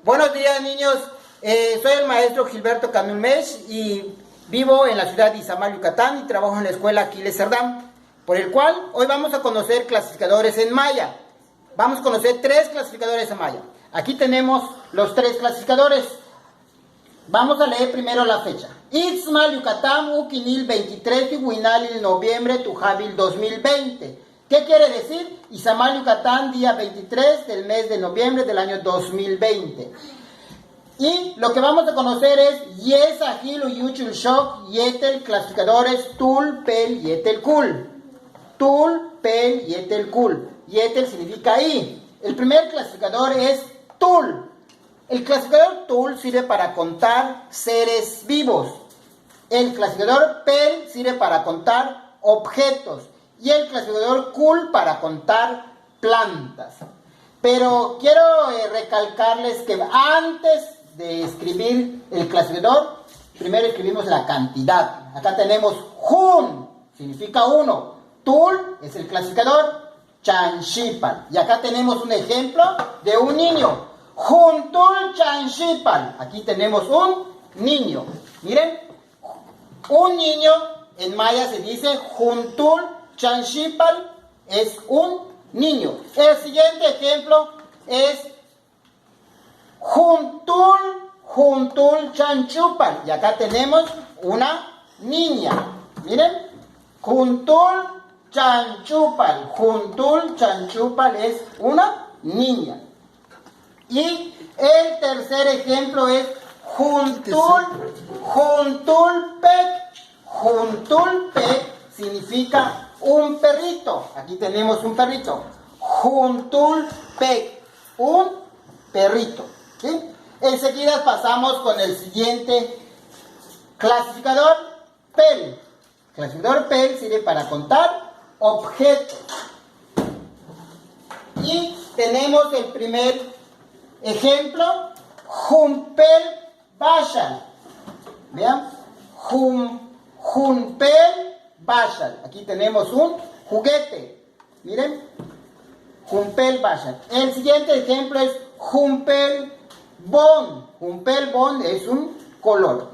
Buenos días, niños. Soy el maestro Gilberto Camilmech y vivo en la ciudad de Izamal, Yucatán, y trabajo en la escuela Aquiles Cerdán, por el cual hoy vamos a conocer clasificadores en maya. Vamos a conocer 3 clasificadores en maya. Aquí tenemos los 3 clasificadores. Vamos a leer primero la fecha. Itzmal, Yucatán, Uquinil, 23 de Huinalil, noviembre, Tujabil, 2020. ¿Qué quiere decir? Izamal, Yucatán, día 23 del mes de noviembre del año 2020. Y lo que vamos a conocer es Yes, Agil, Uyuchul, Shok, Yetel, clasificadores Tul, Pel, Yetel, Kul. Tul, Pel, Yetel, Kul. Yetel significa I. El primer clasificador es Tul. El clasificador Tul sirve para contar seres vivos. El clasificador Pel sirve para contar objetos. Y el clasificador Kul para contar plantas. Pero quiero recalcarles que antes de escribir el clasificador, primero escribimos la cantidad. Acá tenemos Jun, significa 1. Tul es el clasificador, Chanshipal. Y acá tenemos un ejemplo de un niño. Juntul Chanshipal. Aquí tenemos un niño. Miren, un niño en maya se dice Juntul Chanshipal, es un niño. El siguiente ejemplo es Juntul Chanchupal. Y acá tenemos una niña. Miren, Juntul Chanchupal. Juntul Chanchupal es una niña. Y el tercer ejemplo es Juntul Pek. Juntul Pek significa un perrito. Aquí tenemos un perrito. Juntul Pek, un perrito. ¿Sí? Enseguida pasamos con el siguiente clasificador, Pel. Clasificador Pel sirve para contar objetos. Y tenemos el primer ejemplo, Jumpel Bashal. Vean, Jumpel Bashal. Aquí tenemos un juguete. Miren, Jumpel Bashal. El siguiente ejemplo es Jumpel Bon. Jumpel Bon es un color.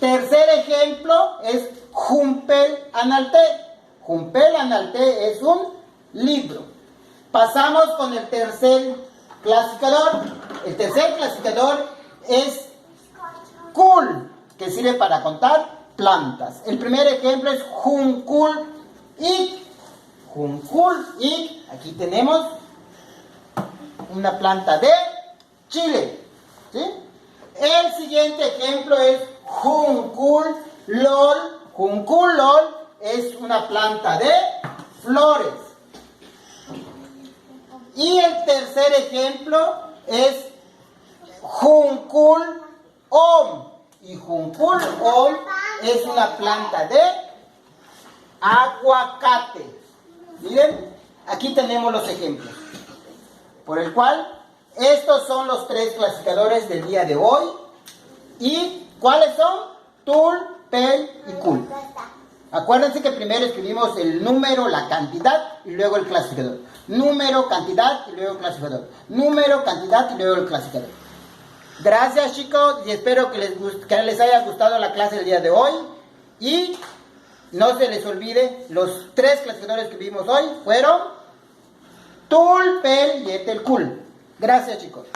Tercer ejemplo es Jumpel Analte. Jumpel Analte es un libro. Pasamos con el tercer clasificador. El tercer clasificador es Kul, que sirve para contar plantas. El primer ejemplo es Junkul Ik. Junkul Ik. Aquí tenemos una planta de chile. ¿Sí? El siguiente ejemplo es Junkul Lol. Junkul Lol es una planta de flores. Y el tercer ejemplo es Junkul Om. Y Junkul Om es una planta de aguacate. Miren, aquí tenemos los ejemplos. Por el cual, estos son los 3 clasificadores del día de hoy. ¿Y cuáles son? Tul, Pel y Kul. Acuérdense que primero escribimos el número, la cantidad y luego el clasificador. Número, cantidad y luego el clasificador. Número, cantidad y luego el clasificador. Gracias, chicos, y espero que les haya gustado la clase del día de hoy. Y no se les olvide, los 3 clasificadores que vimos hoy fueron Tul, Pel y Etel, Kul. Gracias, chicos.